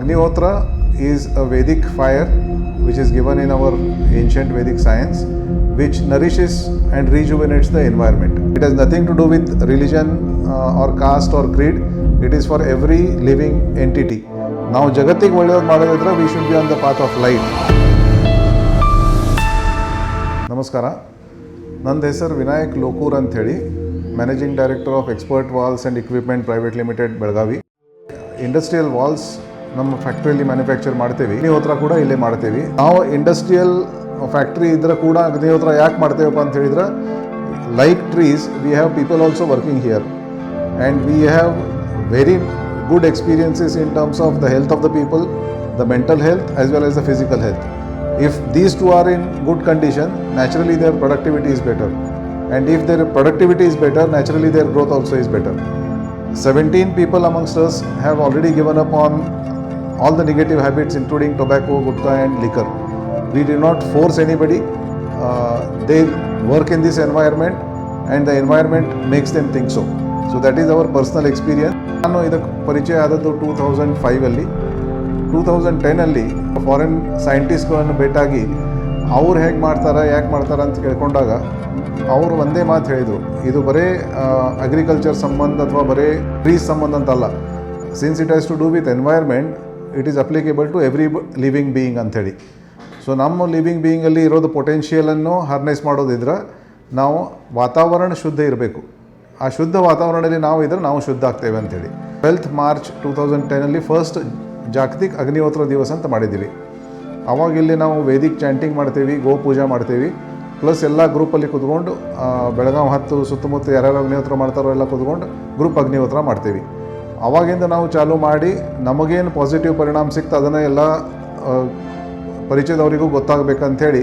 Agnihotra is a Vedic fire which is given in our ancient Vedic science, which nourishes and rejuvenates the environment. It has nothing to do with religion or caste or creed. It is for every living entity. ನಾವು ಜಗತ್ತಿಗೆ ಒಳ್ಳೆಯದು ಮಾಡೋದಿದ್ರೆ we should be on the path of light. ನಮಸ್ಕಾರ, ನನ್ನ ಹೆಸರು ವಿನಾಯಕ್ ಲೋಕೂರ್ ಅಂಥೇಳಿ, managing director of expert walls and equipment private limited Belagavi. Industrial walls ನಮ್ಮ ಫ್ಯಾಕ್ಟ್ರಿಯಲ್ಲಿ ಮ್ಯಾನುಫ್ಯಾಕ್ಚರ್ ಮಾಡ್ತೀವಿ. ಅಗ್ನಿಹೋತ್ರ ಕೂಡ ಇಲ್ಲೇ ಮಾಡ್ತೀವಿ. ನಾವು ಇಂಡಸ್ಟ್ರಿಯಲ್ ಫ್ಯಾಕ್ಟ್ರಿ ಇದ್ರೆ ಕೂಡ ಅಗ್ನಿಹೋತ್ರ ಯಾಕೆ ಮಾಡ್ತೇವಪ್ಪ ಅಂತ ಹೇಳಿದ್ರೆ, like trees we have people also working here and we have very good experiences in terms of the health of the people, the mental health as well as the physical health. If these two are in good condition, naturally their productivity is better, and if their productivity is better, naturally their growth also is better. 17 people amongst us have already given up on all the negative habits, including tobacco, gutta and liquor. We do not force anybody. They work in this environment and the environment makes them think so. So that is our personal experience. ನಾನು ಇದಕ್ಕೆ ಪರಿಚಯ ಆದದ್ದು 2005 2010 foreign ಸೈಂಟಿಸ್ಟ್ಗಳನ್ನು ಭೇಟಾಗಿ ಅವ್ರು ಹೇಗೆ ಮಾಡ್ತಾರೆ, ಯಾಕೆ ಮಾಡ್ತಾರೆ ಅಂತ ಕೇಳ್ಕೊಂಡಾಗ ಅವರು ಒಂದೇ ಮಾತು ಹೇಳಿದರು, ಇದು ಬರೀ ಅಗ್ರಿಕಲ್ಚರ್ ಸಂಬಂಧ ಅಥವಾ ಬರೀ ಟ್ರೀಸ್ ಸಂಬಂಧ ಅಂತಲ್ಲ. Since it has to do with environment, it is applicable to every living being ಅಂಥೇಳಿ. ಸೊ ನಮ್ಮ ಲಿವಿಂಗ್ ಬೀಯಿಂಗಲ್ಲಿ ಇರೋದು ಪೊಟೆನ್ಷಿಯಲನ್ನು ಹಾರ್ನೆಸ್ ಮಾಡೋದಿದ್ರೆ ನಾವು ವಾತಾವರಣ ಶುದ್ಧ ಇರಬೇಕು. ಆ ಶುದ್ಧ ವಾತಾವರಣದಲ್ಲಿ ನಾವು ಇದ್ರೆ ನಾವು ಶುದ್ಧ ಆಗ್ತೇವೆ ಅಂಥೇಳಿ 12 ಮಾರ್ಚ್ 2010 ಫಸ್ಟ್ ಜಾಗತಿಕ ಅಗ್ನಿಹೋತ್ರ ದಿವಸ ಅಂತ ಮಾಡಿದ್ದೀವಿ. ಅವಾಗ ಇಲ್ಲಿ ನಾವು ವೇದಿಕ್ ಚಾಂಟಿಂಗ್ ಮಾಡ್ತೀವಿ, ಗೋ ಪೂಜೆ ಮಾಡ್ತೀವಿ, ಪ್ಲಸ್ ಎಲ್ಲ ಗ್ರೂಪಲ್ಲಿ ಕುತ್ಕೊಂಡು ಬೆಳಗಾವಿ 10 ಸುತ್ತಮುತ್ತ ಯಾರ್ಯಾರು ಅಗ್ನಿಹೋತ್ರ ಮಾಡ್ತಾರೋ ಎಲ್ಲ ಕುತ್ಕೊಂಡು ಗ್ರೂಪ್ ಅಗ್ನಿಹೋತ್ರ ಮಾಡ್ತೀವಿ. ಅವಾಗಿಂದ ನಾವು ಚಾಲೂ ಮಾಡಿ ನಮಗೇನು ಪಾಸಿಟಿವ್ ಪರಿಣಾಮ ಸಿಕ್ತು ಅದನ್ನು ಎಲ್ಲ ಪರಿಚಯದವರಿಗೂ ಗೊತ್ತಾಗಬೇಕಂಥೇಳಿ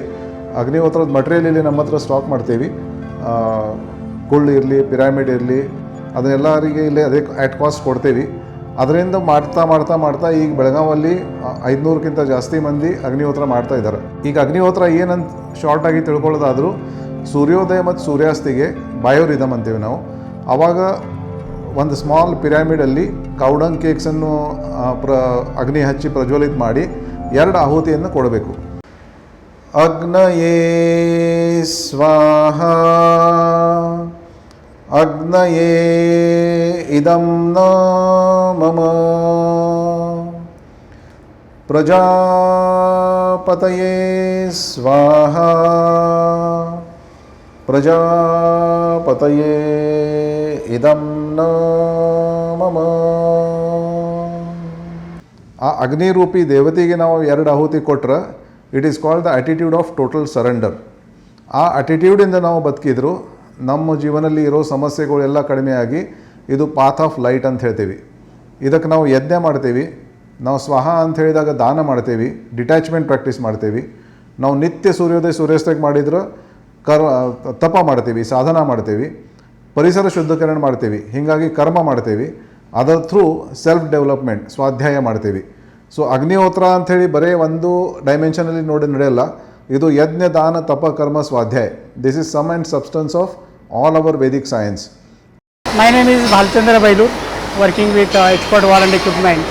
ಅಗ್ನಿಹೋತ್ರದ ಮಟೀರಿಯಲ್ ಇಲ್ಲಿ ನಮ್ಮ ಹತ್ರ ಸ್ಟಾಕ್ ಮಾಡ್ತೀವಿ. ಕುಳ್ಳು ಇರಲಿ, ಪಿರಾಮಿಡ್ ಇರಲಿ, ಅದನ್ನೆಲ್ಲರಿಗೆ ಇಲ್ಲಿ ಅದೇ ಆ್ಯಟ್ ಕಾಸ್ಟ್ ಕೊಡ್ತೀವಿ. ಅದರಿಂದ ಮಾಡ್ತಾ ಈಗ ಬೆಳಗಾವಲ್ಲಿ 500ಕ್ಕಿಂತ ಜಾಸ್ತಿ ಮಂದಿ ಅಗ್ನಿಹೋತ್ರ ಮಾಡ್ತಾ ಇದ್ದಾರೆ. ಈಗ ಅಗ್ನಿಹೋತ್ರ ಏನಂತ ಶಾರ್ಟಾಗಿ ತಿಳ್ಕೊಳ್ಳೋದಾದರೂ, ಸೂರ್ಯೋದಯ ಮತ್ತು ಸೂರ್ಯಾಸ್ತಿಗೆ ಬಯೋರಿದಮ್ ಅಂತೀವಿ ನಾವು. ಆವಾಗ ಒಂದು ಸ್ಮಾಲ್ ಪಿರಾಮಿಡಲ್ಲಿ ಕೌಡಂಗ್ ಕೇಕ್ಸನ್ನು ಅಗ್ನಿ ಹಚ್ಚಿ ಪ್ರಜ್ವಲಿತ ಮಾಡಿ 2 ಆಹುತಿಯನ್ನು ಕೊಡಬೇಕು. ಅಗ್ನಯೇ ಸ್ವಾಹ ಅಗ್ನಯೇ ಇದಂ ನ ಮಮ ಪ್ರಜಾಪತಯೇ ಸ್ವಾಹ ಪ್ರಜಾಪತಯೇ ಇದಂ ನ ಮಮ. ಆ ಅಗ್ನಿರೂಪಿ ದೇವತೆಗೆ ನಾವು 2 ಆಹುತಿ ಕೊಟ್ಟರೆ it is called the attitude of total surrender. ಆ ಆಟಿಟ್ಯೂಡಿಂದ ನಾವು ಬದುಕಿದ್ರು ನಮ್ಮ ಜೀವನದಲ್ಲಿ ಇರೋ ಸಮಸ್ಯೆಗಳೆಲ್ಲ ಕಡಿಮೆಯಾಗಿ ಇದು ಪಾತ್ ಆಫ್ ಲೈಟ್ ಅಂತ ಹೇಳ್ತೀವಿ. ಇದಕ್ಕೆ ನಾವು ಯಜ್ಞ ಮಾಡ್ತೀವಿ, ನಾವು ಸ್ವಹ ಅಂತ ಹೇಳಿದಾಗ ದಾನ ಮಾಡ್ತೀವಿ, ಡಿಟ್ಯಾಚ್ಮೆಂಟ್ ಪ್ರಾಕ್ಟೀಸ್ ಮಾಡ್ತೀವಿ. ನಾವು ನಿತ್ಯ ಸೂರ್ಯೋದಯ ಸೂರ್ಯಾಸ್ತಕ್ಕೆ ಮಾಡಿದ್ರೆ ತಪ ಮಾಡ್ತೀವಿ, ಸಾಧನ ಮಾಡ್ತೀವಿ, ಪರಿಸರ ಶುದ್ಧೀಕರಣ ಮಾಡ್ತೀವಿ, ಹೀಗಾಗಿ ಕರ್ಮ ಮಾಡ್ತೀವಿ. ಅದರ ಥ್ರೂ ಸೆಲ್ಫ್ ಡೆವಲಪ್ಮೆಂಟ್ ಸ್ವಾಧ್ಯಾಯ ಮಾಡ್ತೀವಿ. ಸೊ ಅಗ್ನಿಹೋತ್ರ ಅಂಥೇಳಿ ಬರೀ ಒಂದು ಡೈಮೆನ್ಷನಲ್ಲಿ ನಡೆಯಲ್ಲ. ಇದು ಯಜ್ಞ, ದಾನ, ತಪ, ಕರ್ಮ, ಸ್ವಾಧ್ಯಾಯ. This is sum and substance of all our Vedic science. My name is Bhalchandra Bailur, working with Expert Wall and Equipment,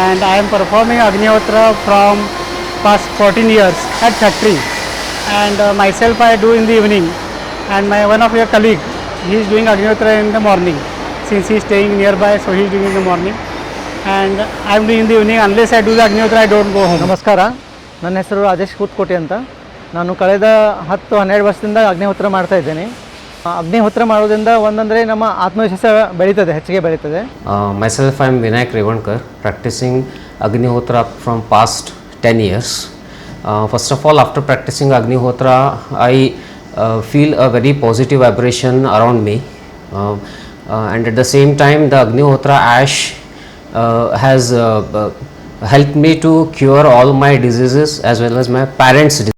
and I am performing Agnihotra from past 14 years at factory, and myself I do in the evening, and my one of your colleague, he is doing Agnihotra in the morning, since he is staying nearby, so he is doing in the morning, and I am doing in the evening. Unless I do the Agnihotra, I don't go home. ನಮಸ್ಕಾರ, ನನ್ನ ಹೆಸರು ರಾಜೇಶ್ ಕೂತ್ಕೋಟೆ ಅಂತ. ನಾನು ಕಳೆದ 10-12 ವರ್ಷದಿಂದ ಅಗ್ನಿಹೋತ್ರ ಮಾಡ್ತಾ ಇದ್ದೇನೆ. ಅಗ್ನಿಹೋತ್ರ ಮಾಡೋದ್ರಿಂದ ಒಂದಂದರೆ ನಮ್ಮ ಆತ್ಮವಿಶ್ವಾಸ ಬೆಳೀತದೆ, ಹೆಚ್ಚಿಗೆ ಬೆಳೀತದೆ. Myself, I am Vinayak Revankar, practicing Agnihotra from past 10 years. First of all, after practicing Agnihotra, I feel a very positive vibration around me, and at the same time the Agnihotra ash has helped me to cure all my diseases as well as my parents' diseases.